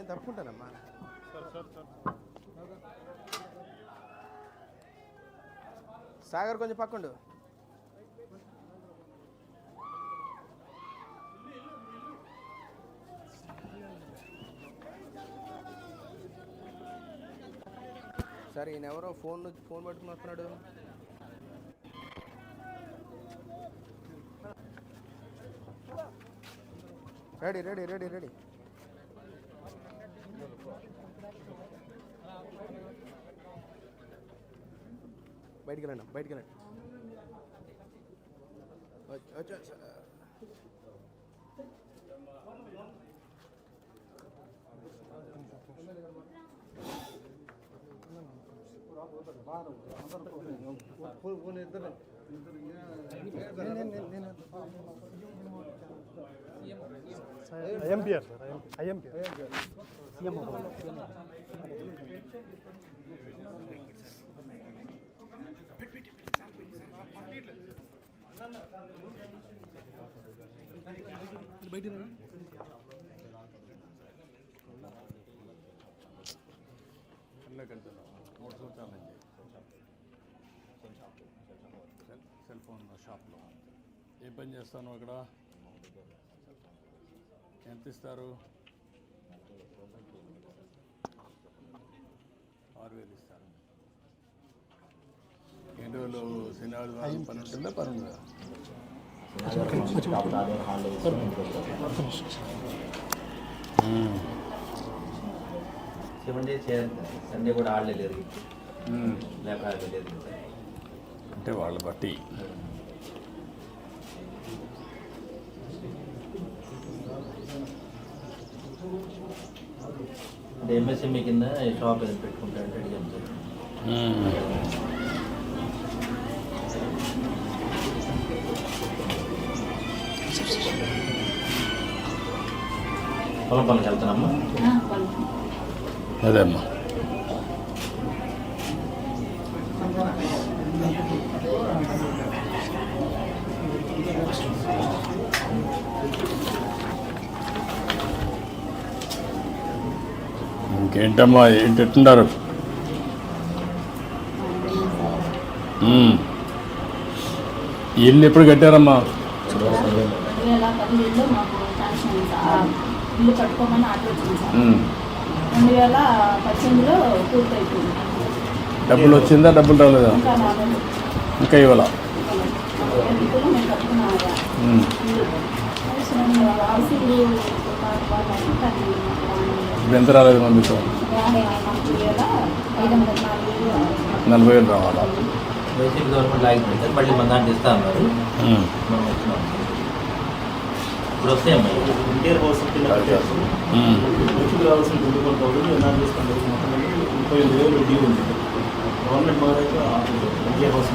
నేను తప్పుకుంటానమ్మా. సాగర్ కొంచెం పక్కండు. సరే ఈయన ఎవరో ఫోన్ పట్టుకుని వస్తున్నాడు. Ready ready ready ready. బయటికి వెళ్ళండి బయటికి వెళ్ళండి. ఐఎంపీఆర్ సార్, ఐఎంపీఆర్ సీఎం. సెల్ ఫోన్ షాప్లో ఏం పని చేస్తాను అక్కడ? ఎంత ఇస్తారు? 6,000 ఇస్తారు. ఎన్ని రోజులు శనివారం పని ఉంటుందా? పని ఉందా? సండే కూడా ఆడలేదు అంటే వాళ్ళ బట్టి. అంటే ఎంఎస్ఎంఈ కింద షాప్ ఏదైనా పెట్టుకుంటారంటే అడిగాం సార్. పొలం పనికి వెళ్తానమ్మా. అదే అమ్మా. ఇంకేంటమ్మా, ఏంటంటున్నారు? ఇల్లు ఎప్పుడు కట్టారమ్మా? ఇల్లు కట్టుకోమని ఆర్డర్ వచ్చింది సార్. 2018లో పూర్తయిపోయింది. డబ్బులు వచ్చిందా? డబ్బులు రాలేదా? ఇంకా ఇవ్వాల? మేము కట్టుకున్నాం. ఎంత రాలేదు మంది? 40,000 రావాలా? బేసిక్ గవర్నమెంట్ ఆగిపోయింది సార్. మళ్ళీ మన దాంట్లో ఇస్తా అన్నారు. మనం వచ్చినాం. ఇప్పుడు వస్తాయమ్మా. ఇంటీరియర్ హౌస్ కింద బేసిక్ రావాల్సిన 24,000 ఎలా చేస్తాను? 35,000 డ్యూ ఉంది. గవర్నమెంట్ మారాక ఇంటీరియర్ హౌస్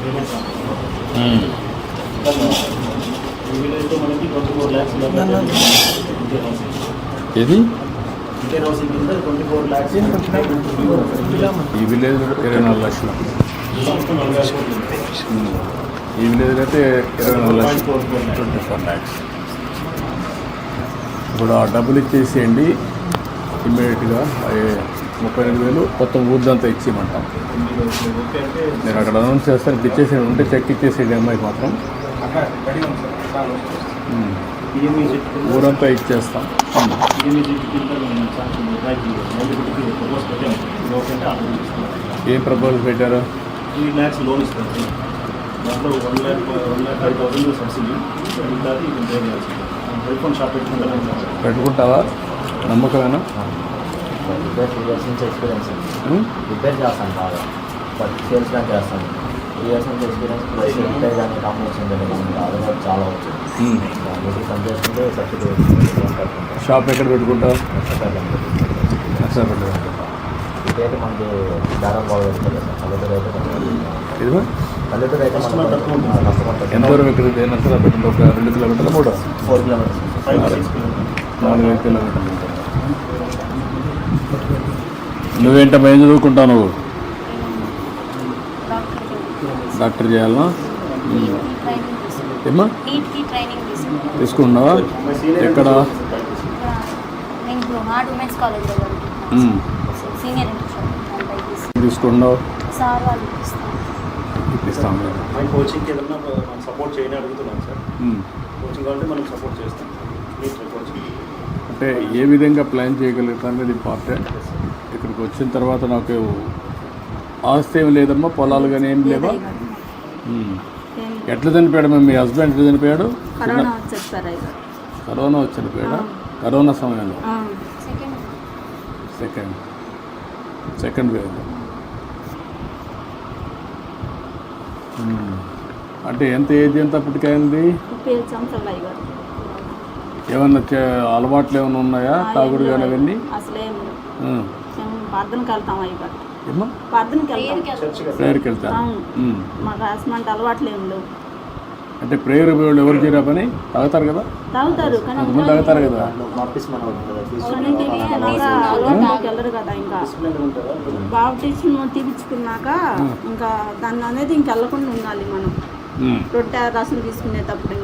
పేమెంట్స్ విలేజ్లో మనకి 24 lakhs ఇంటీరియర్ హౌస్. ఏది ఇంటీరియర్ హౌసింగ్ కింద 24 lakhs. ఈ విలేజ్ 24 లక్షలు. ఈ విలేజ్ అయితే 24 లక్షలు, 24 lakhs. ఇప్పుడు ఆ డబ్బులు ఇచ్చేసేయండి ఇమ్మీడియట్గా. 38,000 మొత్తం ఊర్దంతా ఇచ్చేయమంటాం. నేను అక్కడ అనౌన్స్ చేస్తాను. ఇప్పుడు ఇచ్చేసేయండి, ఉంటే చెక్ ఇచ్చేసేయండి అమ్మాయికి మాత్రం. ఊరంతా ఇచ్చేస్తాం. ఏం ప్రపోజల్ పెట్టారు? 3 lakhs లోన్ ఇస్తారు. దాంట్లో 1,05,000 సబ్సిడీ. టెలిఫోన్ షాప్ పెట్టుకుంటావా? నమ్మకమేనా? ఎక్స్పీరియన్స్ రిపేర్ చేస్తాను బాగా. సేల్స్ కానీ చేస్తాను. 3 years నుంచి ఎక్స్పీరియన్స్. ప్లస్ రిపేర్ కానీ కాంబినేషన్ అదనపు చాలా వచ్చు. దాన్ని పని చేసుకుంటే సబ్సిడీ. షాప్ ఎక్కడ పెట్టుకుంటావు? ఇదైతే మనకి దారం బాగా పెట్టుకోలేదు సార్. పల్లెటూరు అయితే పల్లెటూరు అయితే కష్టపడతారు. ఎంత దూరం ఇక్కడ నర్సరా పెట్టండి? ఒక 2 కిలోమీటర్లు, 4 kilometers, 5-6 kilometers, 4-5 కిలోమీటర్లు. నువ్వేంటమ్మా, ఏం చదువుకుంటావు నువ్వు? డాక్టర్ చేయాలనా? ఏమ్మా ట్రైనింగ్ తీసుకున్నావా? ఎక్కడ? హార్ట్ ఉమెన్స్ కాలేజ్లో ఉమ్. సీనియర్ ఇంటర్ తీసుకున్నావు సార్ వాళ్ళు ఇస్తారు. ఇప్పిస్తాం మన కోచింగ్కి ఏదన్నా మనం సపోర్ట్ చేయని అడుగుతున్నాం సార్. కోచింగ్ కావాలంటే మనం సపోర్ట్ చేస్తాం. కోచింగ్ అంటే ఏ విధంగా ప్లాన్ చేయగలుగుతాం అనేది ఇంపార్టెంట్. ఇక్కడికి వచ్చిన తర్వాత నాకు ఆస్తి ఏమి లేదమ్మా, పొలాలు కానీ ఏం లేవా? ఎట్లా చనిపోయాడు మీ హస్బెండ్? ఎట్లా చనిపోయాడు? కరోనా వచ్చేది సార్ అయ్యారు. కరోనా వచ్చి చనిపోయాడా? కరోనా సమయంలో సెకండ్ వేవ్. అంటే ఎంత ఏజ్ ఎంత అప్పటికైంది? 37 సంవత్సరాలు అయ్యారు. ఏమన్నా అలవాట్లు ఏమైనా ఉన్నాయా? తాగుడు కానీ అవన్నీ? అసలేం ప్రార్థనకి వెళ్తాం అయ్యారు. ఏమా ప్రార్థనకి వెళ్తాం, ప్రేయర్కి వెళ్తాను. మాకు రాసమంటే అలవాట్లు ఏం లేవు. అంటే ప్రేయర్ ఎవరు చేయరా పని? తాగుతారు కదా, తాగుతారు కానీ కొంతమంది తాగుతారు కదా. అలవాటులోకి వెళ్ళరు కదా. ఇంకా బాప్టిజం తీపించుకున్నాక ఇంకా దాన్ని అనేది ఇంక వెళ్ళకుండా ఉండాలి మనం. రొట్టె రసం తీసుకునేటప్పుడు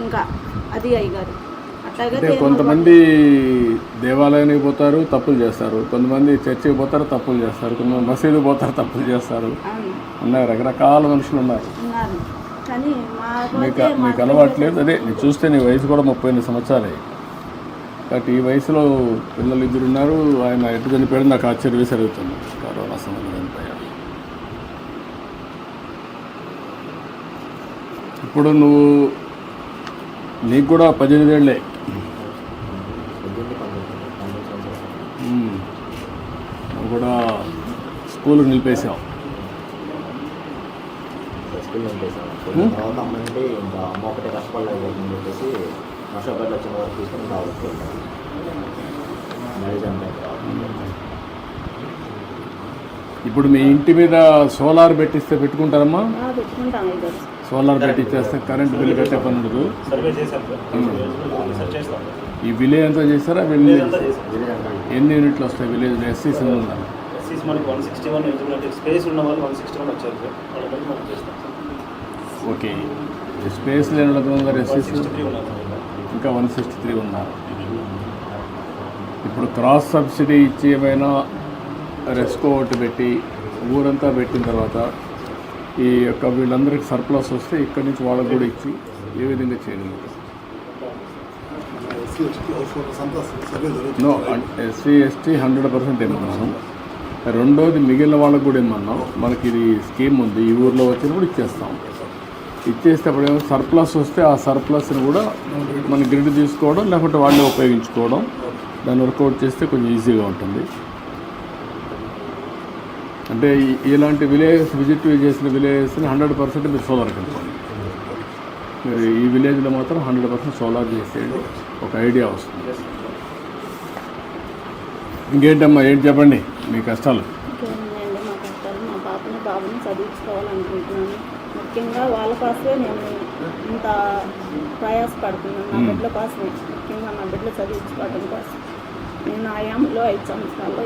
ఇంకా అది అయ్యారు. అంటే కొంతమంది దేవాలయానికి పోతారు, తప్పులు చేస్తారు. కొంతమంది చర్చికి పోతారు, తప్పులు చేస్తారు. కొంతమంది మసీదుకి పోతారు, తప్పులు చేస్తారు. ఉన్నాయి, రకరకాల మనుషులు ఉన్నారు. కానీ మీకు అలవాట్లేదు. అదే నేను చూస్తే నీ వయసు కూడా 38 సంవత్సరాలే. కాబట్టి ఈ వయసులో పిల్లలు 2 ఉన్నారు. ఆయన ఎటు చనిపోయాడు నాకు ఆశ్చర్య జరుగుతుంది. కరోనా సమయంలో చనిపోయాడు. ఇప్పుడు నీకు కూడా 18 ఏళ్ళే. నువ్వు కూడా స్కూల్ నిలిపేసావు. తర్వాత అమ్మ నుండి ఇంకా అమ్మ ఒకటే కష్టపడలేదు అని చెప్పేసి నర్సాపేటలో వచ్చిన వరకు తీసుకొని రావచ్చు. మ్యారేజ్ అంటే ఇప్పుడు మీ ఇంటి మీద సోలార్ పెట్టిస్తే పెట్టుకుంటారమ్మా? పెట్టుకుంటాం. సోలార్ పెట్టిచ్చేస్తే కరెంట్ బిల్లు కట్టే పని ఉండదు. సర్వే చేశాం సార్. చేస్తాం. ఈ విలేజ్ అంతా చేస్తారా? విలేజ్ ఎన్ని యూనిట్లు వస్తాయి విలేజ్లో? ఎస్సీస్ ఉన్నారు. ఎస్సీస్ మనకి 161 ఎలిజిబిలిటీ స్పేస్ ఉన్న వాళ్ళు 161 వచ్చారు సార్. వాళ్ళకి మనం చేస్తాం సార్. ఓకే, స్పేస్ లేని వాళ్ళు ఉన్నారు. ఎస్సీస్ 163 ఉన్నారు. ఇంకా 163 ఉన్నారు. ఇప్పుడు క్రాస్ సబ్సిడీ ఇచ్చి ఏమైనా రెస్కో ఒకటి పెట్టి ఊరంతా పెట్టిన తర్వాత ఈ యొక్క వీళ్ళందరికీ సర్ప్లస్ వస్తే ఇక్కడి నుంచి వాళ్ళకు కూడా ఇచ్చి ఏ విధంగా చేయగలుగుతారు? నో, ఎస్సీ ఎస్టీ 100% ఏమన్నాను. రెండోది మిగిలిన వాళ్ళకు కూడా ఏమన్నాం, మనకి ఇది స్కీమ్ ఉంది, ఈ ఊర్లో వచ్చినప్పుడు ఇచ్చేస్తాం. ఇచ్చేస్తే అప్పుడు ఏమో సర్ప్లస్ వస్తే ఆ సర్ప్లస్ని కూడా మన గ్రిడ్ తీసుకోవడం, లేకపోతే వాళ్ళే ఉపయోగించుకోవడం, దాన్ని వర్కౌట్ చేస్తే కొంచెం ఈజీగా ఉంటుంది. అంటే ఇలాంటి విలేజెస్ విజిట్ చేసిన విలేజెస్ని 100% మీరు సోలార్ కనుకోండి. మీరు ఈ విలేజ్లో మాత్రం 100% సోలార్ చేసేయండి. ఒక ఐడియా వస్తుంది. ఇంకేంటమ్మా, ఏంటి చెప్పండి మీ కష్టాలు? ఇంకేముందండి మా కష్టాలు? మా పాపని బాబుని చదివించుకోవాలనుకుంటున్నాను. ముఖ్యంగా వాళ్ళ కోసమే నేను ఇంత ప్రయాసపడుతున్నాను. నా బిడ్డల కోసమే, ముఖ్యంగా నా బిడ్డలు చదివించుకోవడం కోసం. నేను ఆయాంలో 5 సంవత్సరాల్లో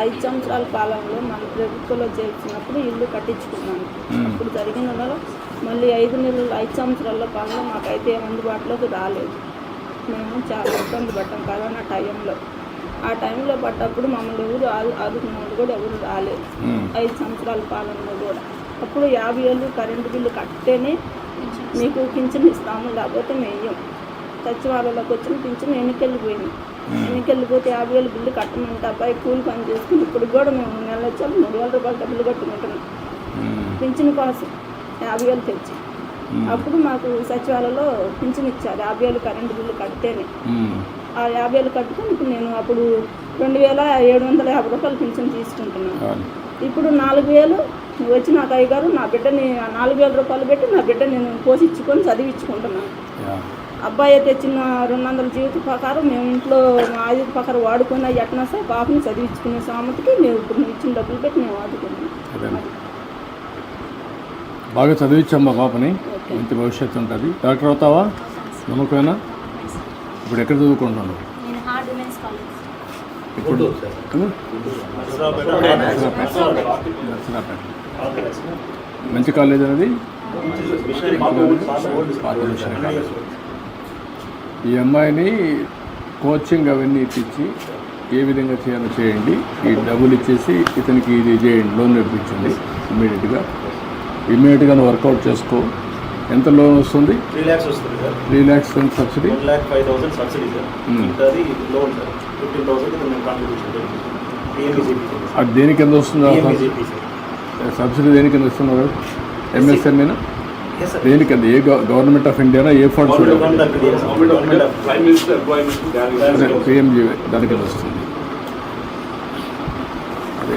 5 సంవత్సరాల కాలంలో మన ప్రభుత్వంలో చేర్చినప్పుడు ఇల్లు కట్టించుకున్నాను. అప్పుడు జరిగిన మళ్ళీ 5 సంవత్సరాల కాలంలో మాకైతే ఏం అందుబాటులోకి రాలేదు. మేము చాలా ఇబ్బంది పడ్డాం కరోనా టైంలో. ఆ టైంలో పడ్డప్పుడు మమ్మల్ని ఎవరు ఆదుకున్న వాళ్ళు కూడా ఎవరు రాలేదు. 5 సంవత్సరాల పాలనలో కూడా అప్పుడు 50,000 కరెంటు బిల్లు కట్టేనే మీకు పింఛన్ ఇస్తాము, లేకపోతే మేయం. సచివాలయంలోకి వచ్చిన పింఛన్ ఎన్నికెళ్ళిపోయింది. ఎన్నికెళ్ళిపోతే 50,000 బిల్లు కట్టమంటే అబ్బాయి కూలి పని చేసుకుని ఇప్పుడు కూడా మేము నెల వచ్చాము 3,000 రూపాయలు డబ్బులు కట్టుకుంటున్నాం పింఛన్ కోసం 50,000 తెచ్చి. అప్పుడు మాకు సచివాలయంలో పింఛన్ ఇచ్చారు 50,000 కరెంటు బిల్లు కడితేనే. ఆ 50,000 కట్టుకుని ఇప్పుడు నేను అప్పుడు 2,750 రూపాయలు పింఛన్ తీసుకుంటున్నాను. ఇప్పుడు 4,000 వచ్చి నాకు అయ్యగారు నా బిడ్డని 4,000 రూపాయలు పెట్టి నా బిడ్డ నేను పోషించుకొని చదివించుకుంటున్నాను. అబ్బాయి తెచ్చిన 200 జీవిత ప్రకారం మేము ఇంట్లో మా ఆయుధ ప్రకారం వాడుకున్న ఎట్నా సార్ పాపని చదివించుకునే సామతికి మేము ఇప్పుడు నువ్వు ఇచ్చిన డబ్బులు పెట్టి మేము వాడుకున్నాం. బాగా చదివించమ్మా పాపని, మంచి భవిష్యత్తు ఉంటుంది. డాక్టర్ అవుతావా? నమ్మకమేనా? ఇప్పుడు ఎక్కడ చదువుకుంటున్నాను? నేను హార్ట్ ఉమెన్స్ కాలేజ్. ఇప్పుడు మంచి కాలేజ్ అనేది ఈ అమ్మాయిని కోచింగ్ అవన్నీ ఇప్పించి ఏ విధంగా చేయాలో చేయండి. ఈ డబ్బులు ఇచ్చేసి ఇతనికి ఇది చేయండి, లోన్ ఇప్పించండి ఇమీడియట్గా వర్కౌట్ చేసుకో. ఎంత లోన్ వస్తుంది? 3 lakhs వస్తుంది sir. 3 lakhs subsidy, 1,05,000 subsidy sir. అది లోన్ సార్. 15,000 మేము కాంట్రిబ్యూషన్ అది దేనికి ఎంత వస్తుంది? సబ్సిడీ దేనికి ఎంత ఇస్తున్నారు? ఎంఎస్ఎంఏనా దేనికి? అది ఏ గవర్నమెంట్ ఆఫ్ ఇండియానా? ఏ ఫండ్స్? పిఎంజీ దానికి ఎంత వస్తుంది? అదే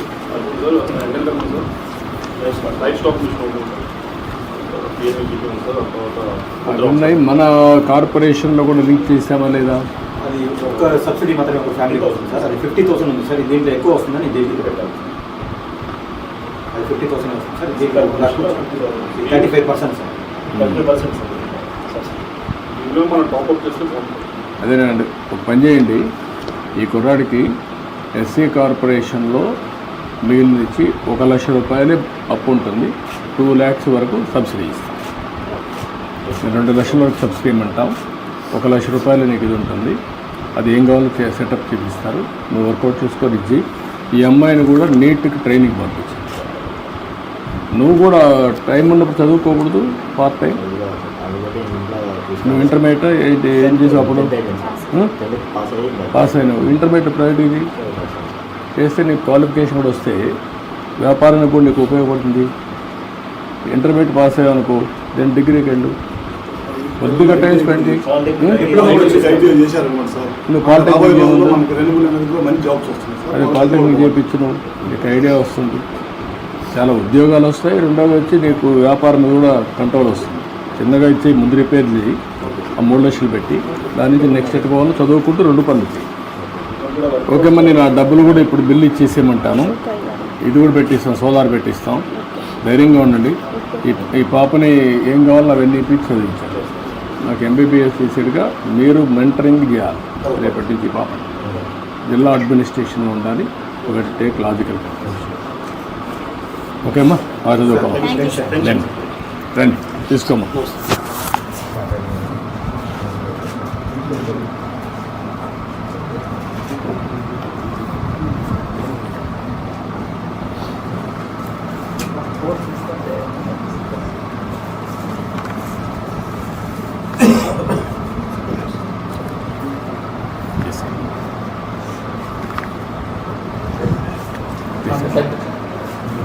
అవి ఉన్నాయి. మన కార్పొరేషన్లో కూడా లింక్ చేసామా లేదా? అది ఒక్క సబ్సిడీ మాత్రమే ఒక ఫ్యామిలీకి వస్తుంది సార్. అది 50,000 ఉంది సార్. దీంట్లో ఎక్కువ వస్తుందని జేపీకి పెట్టాలి. అది 50,000 వస్తుంది సార్. దీంట్లో 35% సార్. 30% అదేనండి, ఒక పని చేయండి. ఈ కుర్రాడికి ఎస్సీ కార్పొరేషన్లో మిగిలినిచ్చి 1,00,000 రూపాయలే అప్పు ఉంటుంది. 2 lakhs వరకు సబ్సిడీ ఇస్తాం. 2 లక్షల వరకు సబ్సిడీ ఇమ్మంటాం. 1,00,000 రూపాయలు నీకు ఇది ఉంటుంది. అది ఏం కావాలో సెటప్ చేపిస్తారు. నువ్వు వర్కౌట్ చేసుకొని ఇచ్చి ఈ అమ్మాయిని కూడా నీట్కి ట్రైనింగ్ పంపించు. నువ్వు కూడా టైం ఉన్నప్పుడు చదువుకోకూడదు. పార్ట్ టైం నువ్వు ఇంటర్మీడియట్ ఏం చేసావు అప్పుడు? పాస్ అయినావు. ఇంటర్మీడియట్ ప్రైవేట్ ఇది చేస్తే నీకు క్వాలిఫికేషన్ కూడా వస్తే వ్యాపారానికి కూడా నీకు ఉపయోగపడుతుంది. ఇంటర్మీడియట్ పాస్ అయ్యావు అనుకో, దెన్ డిగ్రీకి వెళ్ళు. కొద్దిగా టైం స్పెండ్ చేయి. నువ్వు పాలిటెక్నిక్ అదే పాలిటెక్నిక్ చేయించు. నువ్వు నీకు ఐడియా వస్తుంది, చాలా ఉద్యోగాలు వస్తాయి. రెండోగా వచ్చి నీకు వ్యాపారం కూడా కంట్రోల్ వస్తుంది. చిన్నగా ఇచ్చి ముందు రిపేర్ చేయి, ఆ 3 లక్షలు పెట్టి దాని నుంచి నెక్స్ట్ ఎట్టుకోవాలో చదువుకుంటూ 2 పనులు చేయి. ఓకే అమ్మా, నేను ఆ డబ్బులు కూడా ఇప్పుడు బిల్లు ఇచ్చేసేయమంటాను. ఇది కూడా పెట్టిస్తాం, సోలార్ పెట్టిస్తాం. ధైర్యంగా ఉండండి. ఈ పాపని ఏం కావాలో అవన్నీ ఇప్పించి చదివించాలి. నాకు ఎంబీబీఎస్ చేసేట్టుగా మీరు మెంటరింగ్ చేయాలి. రేపటి నుంచి ఈ పాపని జిల్లా అడ్మినిస్ట్రేషన్ ఉండాలి. ఒకటి టేక్ లాజికల్. ఓకే అమ్మా, చదువుకోవాలి. రండి తీసుకోమ్మా.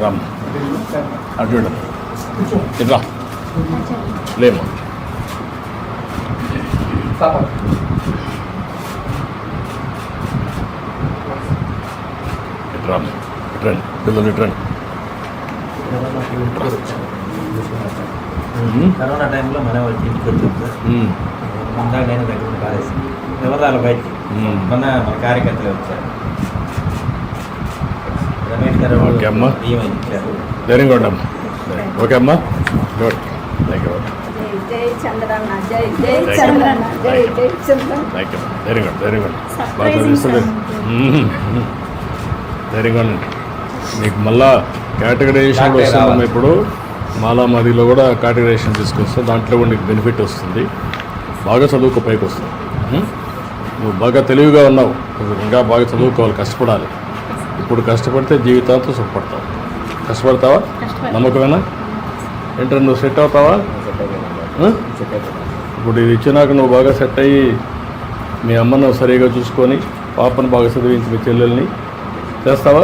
రామ్ అటు ఇట్లా లేమా ఇట్రామ్ ఇట్రండి పిల్లలు ఇట్రండి. కరోనా టైంలో మన వాళ్ళకి ఇంటికి వచ్చాం సార్. ముందా నేను దగ్గర కాలేసి ఎవరు రాలి బయటికి మన కార్యకర్తలు వచ్చారు. రమేష్ గారు ఓకే అమ్మా, ధైర్యంగా ఉండమ్మా. ఓకే అమ్మా, గుడ్. Thank you. జై చంద్రన్న, జై జై చంద్రన్న, జై జై చంద్రన్న. Thank you. ధైర్యంగా ధైర్యంగా బాగా చదివిస్తుంది. ధైర్యంగా ఉండండి. మీకు మళ్ళా కేటగరైజేషన్ వస్తుందమ్మా. ఇప్పుడు మాలామాదిలో కూడా కేటగరైజేషన్ తీసుకొస్తాం. దాంట్లో కూడా నీకు బెనిఫిట్ వస్తుంది. బాగా చదువుకో, పైకి వస్తుంది. నువ్వు బాగా తెలివిగా ఉన్నావు. ఇంకా బాగా చదువుకోవాలి, కష్టపడాలి. ఇప్పుడు కష్టపడితే జీవితాంతం సుఖపడతావు. కష్టపడతావా? నమ్మకమేనా? ఏంటంటే నువ్వు సెట్ అవుతావా? ఇప్పుడు ఇది ఇచ్చినాక నువ్వు బాగా సెట్ అయ్యి మీ అమ్మను సరిగా చూసుకొని పాపను బాగా చదివించి మీ చెల్లెల్ని చేస్తావా?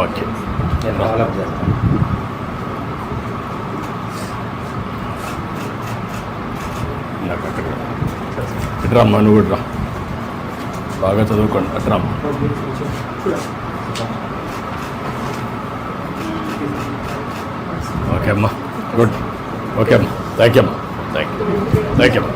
ఓకే. నాకు అక్కడ ఇట్రామ్మా, నువ్వు ఇట్రా. బాగా చదువుకోండి. అట్రామ్మా. ఓకే అమ్మా, గుడ్. ఓకే అమ్మా, థ్యాంక్ యూ అమ్మా. థ్యాంక్ యూ అమ్మా.